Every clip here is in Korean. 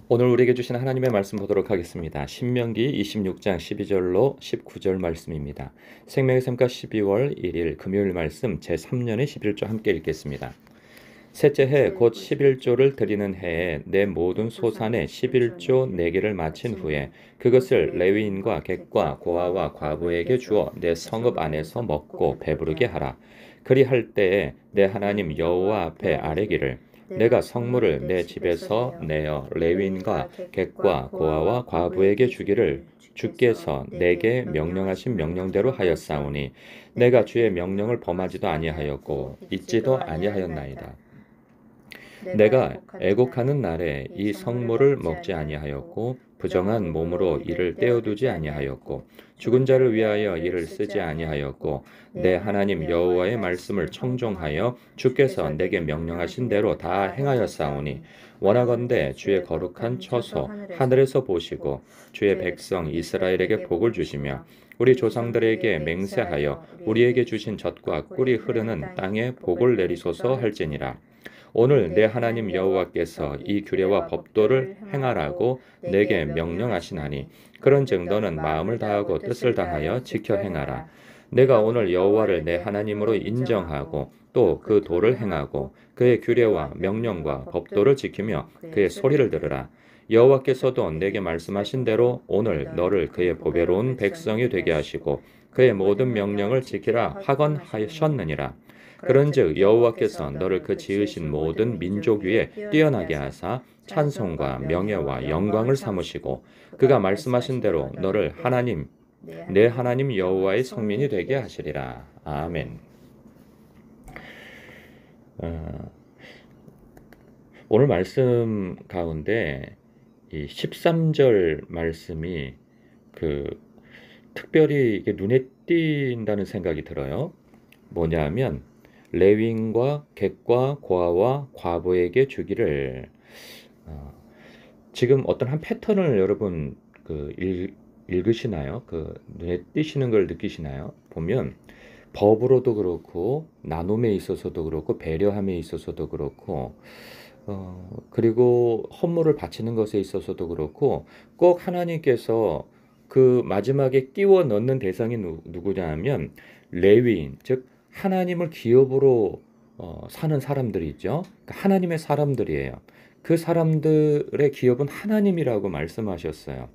오늘 우리에게 주신 하나님의 말씀 보도록 하겠습니다. 신명기 26장 12절로 19절 말씀입니다. 생명의 샘가 12월 1일 금요일 말씀 제3년의 11조 함께 읽겠습니다. 셋째 해 곧 11조를 드리는 해에 내 모든 소산의 11조 4개를 마친 후에 그것을 레위인과 객과 고아와 과부에게 주어 내 성읍 안에서 먹고 배부르게 하라. 그리할 때에 내 하나님 여호와 앞에 아뢰기를 내가 성물을 내 집에서 내어 레위인과 객과 고아와 과부에게 주기를 주께서 내게 명령하신 명령대로 하였사오니 내가 주의 명령을 범하지도 아니하였고 잊지도 아니하였나이다. 내가 애곡하는 날에 이 성물을 먹지 아니하였고 부정한 몸으로 이를 떼어두지 아니하였고 죽은 자를 위하여 이를 쓰지 아니하였고 내 하나님 여호와의 말씀을 청종하여 주께서 내게 명령하신 대로 다 행하였사오니 원하건대 주의 거룩한 처소 하늘에서 보시고 주의 백성 이스라엘에게 복을 주시며 우리 조상들에게 맹세하여 우리에게 주신 젖과 꿀이 흐르는 땅에 복을 내리소서 할지니라. 오늘 내 하나님 여호와께서 이 규례와 법도를 행하라고 내게 명령하시나니 그런즉 너는 마음을 다하고 뜻을 다하여 지켜 행하라. 내가 오늘 여호와를 내 하나님으로 인정하고 또 그 도를 행하고 그의 규례와 명령과 법도를 지키며 그의 소리를 들으라. 여호와께서도 내게 말씀하신 대로 오늘 너를 그의 보배로운 백성이 되게 하시고 그의 모든 명령을 지키라 하건하셨느니라. 그런즉 여호와께서 너를 그 지으신 모든 민족 위에 뛰어나게 하사 찬송과 명예와 영광을 삼으시고 그가 말씀하신 대로 너를 하나님 내 하나님 여호와의 성민이 되게 하시리라. 아멘. 오늘 말씀 가운데 이 13절 말씀이 특별히 이게 눈에 띈다는 생각이 들어요. 뭐냐면 레위인과 객과 고아와 과부에게 주기를 지금 어떤 한 패턴을 여러분 읽으시나요? 눈에 띄시는 걸 느끼시나요? 보면 법으로도 그렇고 나눔에 있어서도 그렇고 배려함에 있어서도 그렇고 그리고 헌물을 바치는 것에 있어서도 그렇고 꼭 하나님께서 그 마지막에 끼워 넣는 대상이 누구냐 하면 레위인, 즉 하나님을 기업으로 사는 사람들이 있죠. 그러니까 하나님의 사람들이에요. 그 사람들의 기업은 하나님이라고 말씀하셨어요.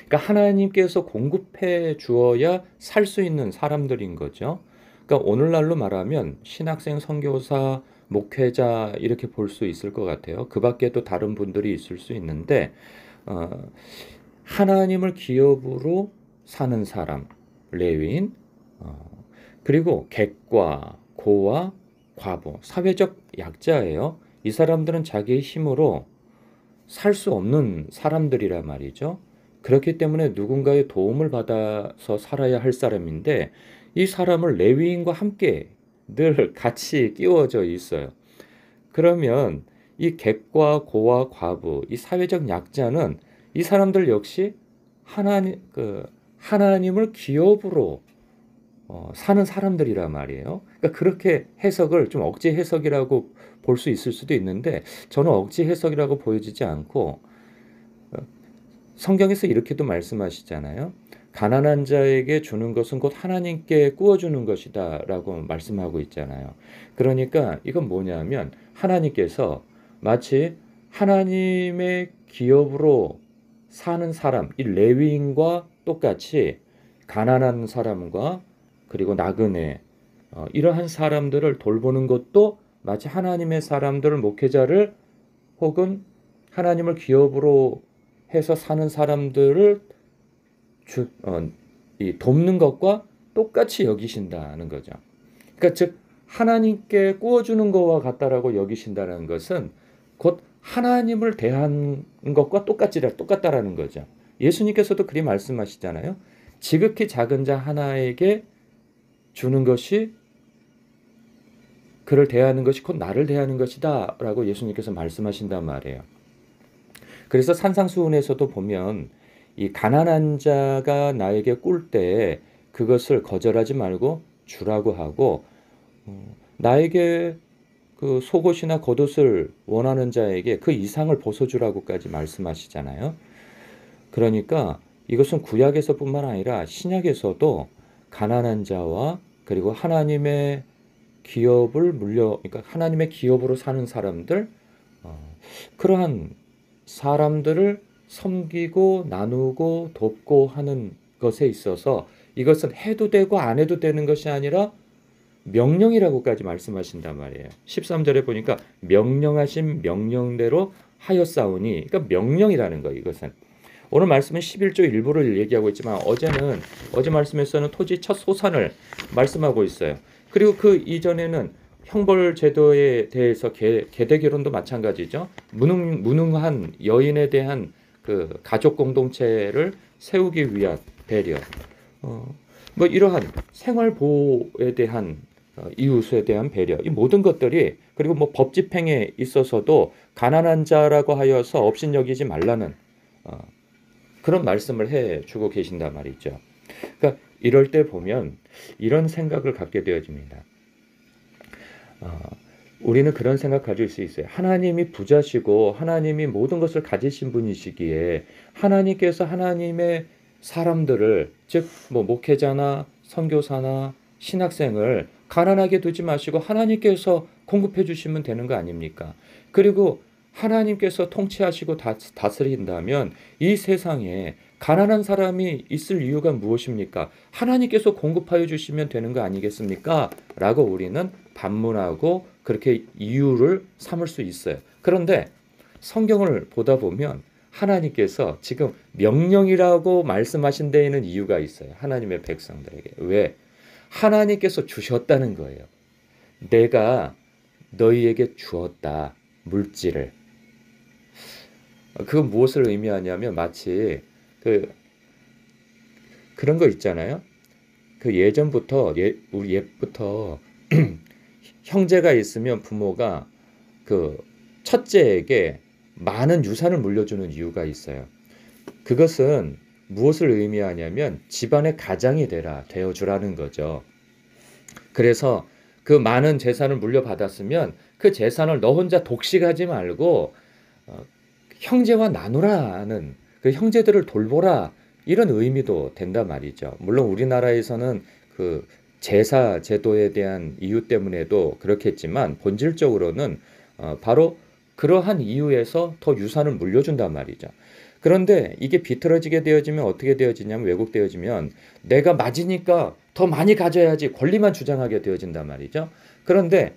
그러니까 하나님께서 공급해 주어야 살 수 있는 사람들인 거죠. 그러니까 오늘날로 말하면 신학생, 선교사, 목회자 이렇게 볼 수 있을 것 같아요. 그 밖에 또 다른 분들이 있을 수 있는데 하나님을 기업으로 사는 사람, 레위인, 그리고 객과 고와 과부, 사회적 약자예요. 이 사람들은 자기의 힘으로 살 수 없는 사람들이란 말이죠. 그렇기 때문에 누군가의 도움을 받아서 살아야 할 사람인데 이 사람을 레위인과 함께 늘 같이 끼워져 있어요. 그러면 이 객과 고와 과부, 이 사회적 약자는 이 사람들 역시 하나님을 기업으로 사는 사람들이란 말이에요. 그러니까 그렇게 해석을 좀 억지 해석이라고 볼 수 있을 수도 있는데 저는 억지 해석이라고 보여지지 않고 성경에서 이렇게도 말씀하시잖아요. 가난한 자에게 주는 것은 곧 하나님께 구워주는 것이다 라고 말씀하고 있잖아요. 그러니까 이건 뭐냐면 하나님께서 마치 하나님의 기업으로 사는 사람, 이 레위인과 똑같이 가난한 사람과 그리고 나그네 이러한 사람들을 돌보는 것도 마치 하나님의 사람들을 목회자를 혹은 하나님을 기업으로 해서 사는 사람들을 돕는 것과 똑같이 여기신다는 거죠. 그러니까 즉 하나님께 구워주는 것과 같다라고 여기신다는 것은 곧 하나님을 대하는 것과 똑같다라는 거죠. 예수님께서도 그리 말씀하시잖아요. 지극히 작은 자 하나에게 주는 것이 그를 대하는 것이 곧 나를 대하는 것이다 라고 예수님께서 말씀하신단 말이에요. 그래서 산상수훈에서도 보면 이 가난한 자가 나에게 꿀 때 그것을 거절하지 말고 주라고 하고 나에게 그 속옷이나 겉옷을 원하는 자에게 그 이상을 벗어주라고까지 말씀하시잖아요. 그러니까 이것은 구약에서뿐만 아니라 신약에서도 가난한 자와 그리고 하나님의 그러니까 하나님의 기업으로 사는 사람들, 그러한 사람들을 섬기고 나누고 돕고 하는 것에 있어서 이것은 해도 되고 안 해도 되는 것이 아니라 명령이라고까지 말씀하신단 말이에요. 13절에 보니까 명령하신 명령대로 하였사오니, 그러니까 명령이라는 거예요. 이것은 오늘 말씀은 11조 일부를 얘기하고 있지만 어제 말씀에서는 토지 첫 소산을 말씀하고 있어요. 그리고 그 이전에는 형벌 제도에 대해서 계대 결혼도 마찬가지죠. 무능한 여인에 대한 그 가족 공동체를 세우기 위한 배려, 뭐 이러한 생활 보호에 대한 이웃에 대한 배려, 이 모든 것들이, 그리고 뭐 법 집행에 있어서도 가난한 자라고 하여서 업신여기지 말라는 그런 말씀을 해주고 계신단 말이죠. 그러니까 이럴 때 보면 이런 생각을 갖게 되어집니다. 우리는 그런 생각 가질 수 있어요. 하나님이 부자시고 하나님이 모든 것을 가지신 분이시기에 하나님께서 하나님의 사람들을, 즉 뭐 목회자나 선교사나 신학생을 가난하게 두지 마시고 하나님께서 공급해 주시면 되는 거 아닙니까? 그리고 하나님께서 통치하시고 다스린다면 이 세상에 가난한 사람이 있을 이유가 무엇입니까? 하나님께서 공급하여 주시면 되는 거 아니겠습니까? 라고 우리는 반문하고 그렇게 이유를 삼을 수 있어요. 그런데 성경을 보다 보면 하나님께서 지금 명령이라고 말씀하신 데에는 이유가 있어요. 하나님의 백성들에게. 왜? 하나님께서 주셨다는 거예요. 내가 너희에게 주었다. 물질을. 그건 무엇을 의미하냐면 마치 그런 거 있잖아요. 그 예전부터 우리 옛부터 형제가 있으면 부모가 그 첫째에게 많은 유산을 물려주는 이유가 있어요. 그것은 무엇을 의미하냐면 집안의 가장이 되어주라는 거죠. 그래서 그 많은 재산을 물려받았으면 그 재산을 너 혼자 독식하지 말고 형제와 나누라는, 그 형제들을 돌보라, 이런 의미도 된단 말이죠. 물론 우리나라에서는 그 제사 제도에 대한 이유 때문에도 그렇겠지만 본질적으로는 바로 그러한 이유에서 더 유산을 물려준단 말이죠. 그런데 이게 비틀어지게 되어지면 어떻게 되어지냐면, 왜곡되어지면 내가 맞으니까 더 많이 가져야지 권리만 주장하게 되어진단 말이죠. 그런데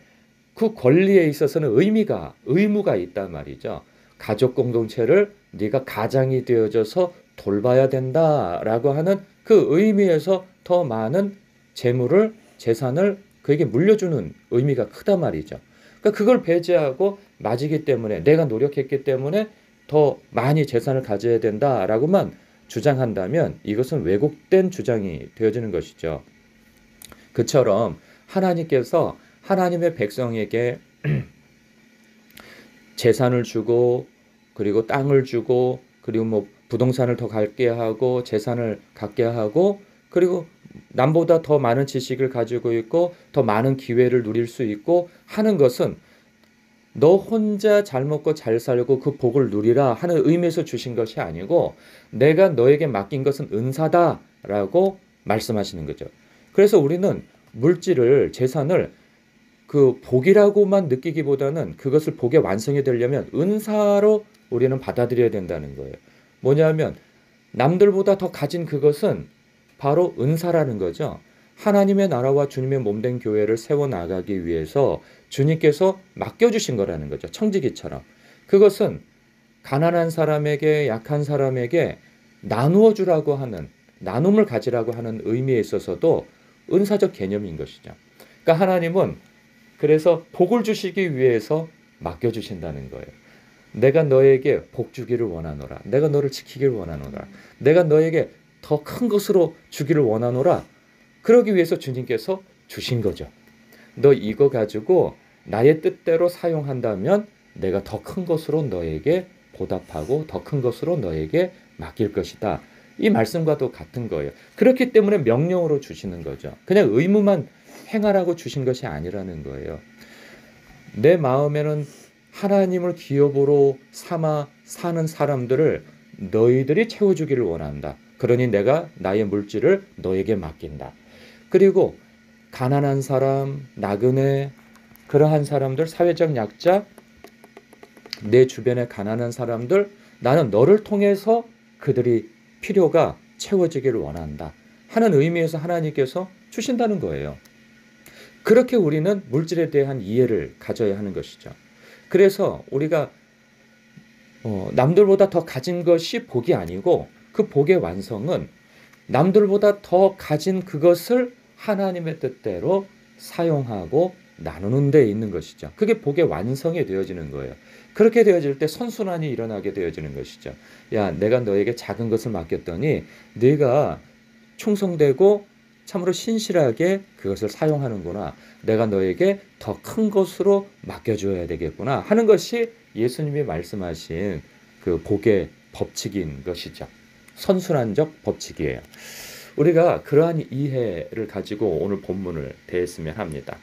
그 권리에 있어서는 의무가 있단 말이죠. 가족 공동체를 네가 가장이 되어져서 돌봐야 된다라고 하는 그 의미에서 더 많은 재산을 그에게 물려주는 의미가 크단 말이죠. 그러니까 그걸 배제하고 맞이기 때문에, 내가 노력했기 때문에 더 많이 재산을 가져야 된다라고만 주장한다면 이것은 왜곡된 주장이 되어지는 것이죠. 그처럼 하나님께서 하나님의 백성에게 재산을 주고, 그리고 땅을 주고, 그리고 뭐 부동산을 더 갖게 하고, 재산을 갖게 하고, 그리고 남보다 더 많은 지식을 가지고 있고 더 많은 기회를 누릴 수 있고 하는 것은 너 혼자 잘 먹고 잘 살고 그 복을 누리라 하는 의미에서 주신 것이 아니고, 내가 너에게 맡긴 것은 은사다라고 말씀하시는 거죠. 그래서 우리는 물질을, 재산을 그 복이라고만 느끼기보다는 그것을 복의 완성이 되려면 은사로 우리는 받아들여야 된다는 거예요. 뭐냐면 남들보다 더 가진 그것은 바로 은사라는 거죠. 하나님의 나라와 주님의 몸된 교회를 세워나가기 위해서 주님께서 맡겨주신 거라는 거죠. 청지기처럼. 그것은 가난한 사람에게, 약한 사람에게 나누어 주라고 하는, 나눔을 가지라고 하는 의미에 있어서도 은사적 개념인 것이죠. 그러니까 하나님은 그래서 복을 주시기 위해서 맡겨주신다는 거예요. 내가 너에게 복 주기를 원하노라. 내가 너를 지키기를 원하노라. 내가 너에게 더 큰 것으로 주기를 원하노라. 그러기 위해서 주님께서 주신 거죠. 너 이거 가지고 나의 뜻대로 사용한다면 내가 더 큰 것으로 너에게 보답하고 더 큰 것으로 너에게 맡길 것이다. 이 말씀과도 같은 거예요. 그렇기 때문에 명령으로 주시는 거죠. 그냥 의무만 행하라고 주신 것이 아니라는 거예요. 내 마음에는 하나님을 기업으로 삼아 사는 사람들을 너희들이 채워주기를 원한다. 그러니 내가 나의 물질을 너에게 맡긴다. 그리고 가난한 사람, 나그네, 그러한 사람들, 사회적 약자, 내 주변에 가난한 사람들, 나는 너를 통해서 그들이 필요가 채워지기를 원한다 하는 의미에서 하나님께서 주신다는 거예요. 그렇게 우리는 물질에 대한 이해를 가져야 하는 것이죠. 그래서 우리가 남들보다 더 가진 것이 복이 아니고 그 복의 완성은 남들보다 더 가진 그것을 하나님의 뜻대로 사용하고 나누는 데 있는 것이죠. 그게 복의 완성이 되어지는 거예요. 그렇게 되어질 때 선순환이 일어나게 되어지는 것이죠. 야, 내가 너에게 작은 것을 맡겼더니 네가 충성되고 참으로 신실하게 그것을 사용하는구나. 내가 너에게 더 큰 것으로 맡겨줘야 되겠구나 하는 것이 예수님이 말씀하신 그 복의 법칙인 것이죠. 선순환적 법칙이에요. 우리가 그러한 이해를 가지고 오늘 본문을 대했으면 합니다.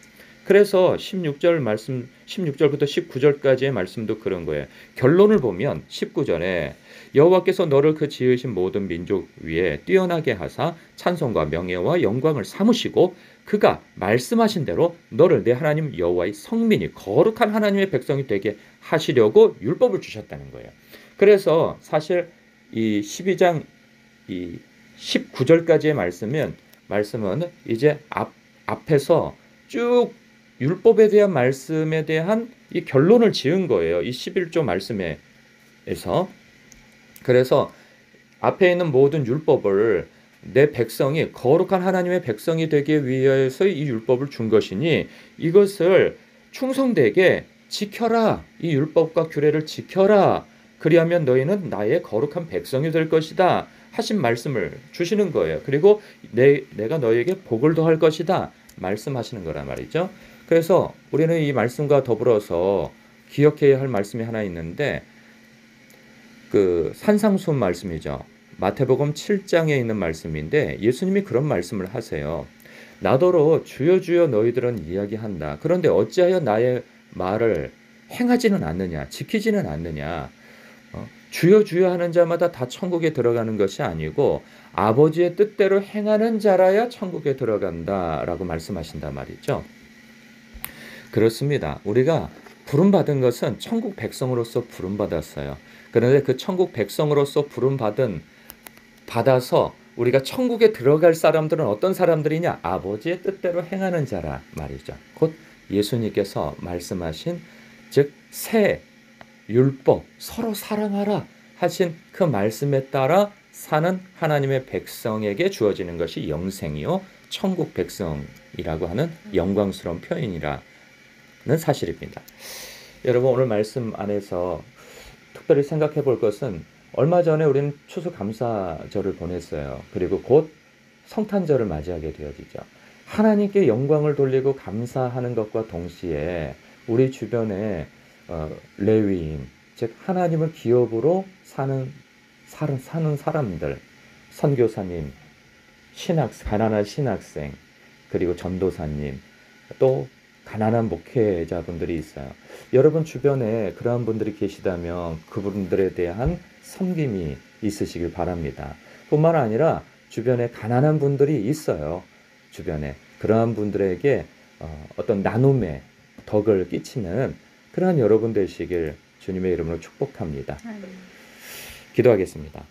그래서 16절부터 19절까지의 말씀도 그런 거예요. 결론을 보면 19절에 여호와께서 너를 그 지으신 모든 민족 위에 뛰어나게 하사 찬송과 명예와 영광을 삼으시고 그가 말씀하신 대로 너를 내 하나님 여호와의 성민이 거룩한 하나님의 백성이 되게 하시려고 율법을 주셨다는 거예요. 그래서 사실 이 12장 이 19절까지의 말씀은 이제 앞에서 쭉 율법에 대한 말씀에 대한 이 결론을 지은 거예요. 이 11조 말씀에서. 그래서 앞에 있는 모든 율법을 내 백성이 거룩한 하나님의 백성이 되기 위해서 이 율법을 준 것이니 이것을 충성되게 지켜라. 이 율법과 규례를 지켜라. 그리하면 너희는 나의 거룩한 백성이 될 것이다. 하신 말씀을 주시는 거예요. 그리고 내가 너희에게 복을 더할 것이다. 말씀하시는 거란 말이죠. 그래서 우리는 이 말씀과 더불어서 기억해야 할 말씀이 하나 있는데 그 산상수훈 말씀이죠. 마태복음 7장에 있는 말씀인데 예수님이 그런 말씀을 하세요. 나더러 주여 주여 너희들은 이야기한다. 그런데 어찌하여 나의 말을 행하지는 않느냐, 지키지는 않느냐. 주여 주여 하는 자마다 다 천국에 들어가는 것이 아니고 아버지의 뜻대로 행하는 자라야 천국에 들어간다라고 말씀하신단 말이죠. 그렇습니다. 우리가 부름받은 것은 천국 백성으로서 부름받았어요. 그런데 그 천국 백성으로서 받아서 우리가 천국에 들어갈 사람들은 어떤 사람들이냐? 아버지의 뜻대로 행하는 자라 말이죠. 곧 예수님께서 말씀하신 즉 새 율법 서로 사랑하라 하신 그 말씀에 따라 사는 하나님의 백성에게 주어지는 것이 영생이요 천국 백성이라고 하는 영광스러운 표현이라는 사실입니다. 여러분 오늘 말씀 안에서 특별히 생각해 볼 것은 얼마 전에 우리는 추수감사절을 보냈어요. 그리고 곧 성탄절을 맞이하게 되어지죠. 하나님께 영광을 돌리고 감사하는 것과 동시에 우리 주변에 레위인, 즉 하나님을 기업으로 사는 사람들, 선교사님, 가난한 신학생, 그리고 전도사님, 또 가난한 목회자분들이 있어요. 여러분 주변에 그러한 분들이 계시다면 그분들에 대한 섬김이 있으시길 바랍니다. 뿐만 아니라 주변에 가난한 분들이 있어요. 주변에 그러한 분들에게 어떤 나눔의 덕을 끼치는 그러한 여러분 되시길 주님의 이름으로 축복합니다. 기도하겠습니다.